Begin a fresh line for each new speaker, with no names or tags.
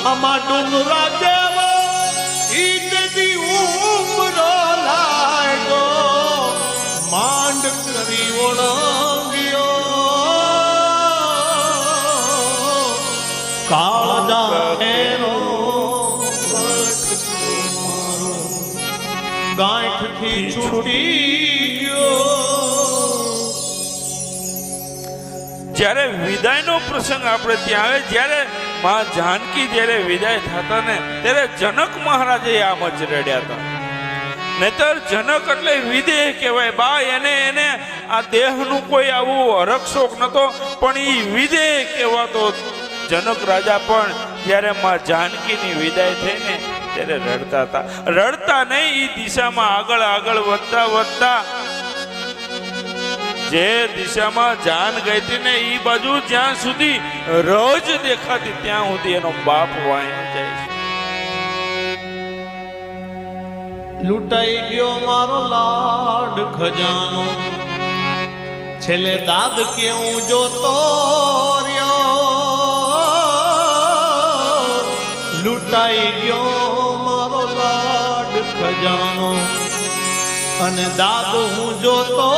આમાં ડુંગરા જેવો ઈદની ઉમરો લાગ્યો માંડ કરી ઓળંગ્યો કાળજા એનો ગાંઠથી છૂટી ગયો.
જ્યારે વિદાયનો પ્રસંગ આપણે ત્યાં આવે, જ્યારે માં જાનકી જ્યારે વિદાય થતા ને ત્યારે જનક મહારાજે આમ જ રડ્યા હતા. નહીતર જનક એટલે વિદેહ કહેવાય. બા એને આ દેહનું કોઈ આવું હરકશોક નતો, પણ એ વિદેહ કહેવાતો જનક રાજા પણ જ્યારે માં જાનકીની વિદાય થઈને ત્યારે રડતા હતા. રડતા નહીં, એ દિશામાં આગળ આગળ વધતા વધતા જે દિશામાં જાન ગઈ હતી ને એ બાજુ જ્યાં સુધી રોજ દેખાતી ત્યાં સુધી એનો બાપ વાયો જાય છે.
લૂંટાઈ ગયો મારો લાડ ખજાનો છેલ્લે દાદ કેવું જોતો રહ્યો. લૂંટાઈ ગયો મારો લાડ ખજાનો અને દાદ હું જોતો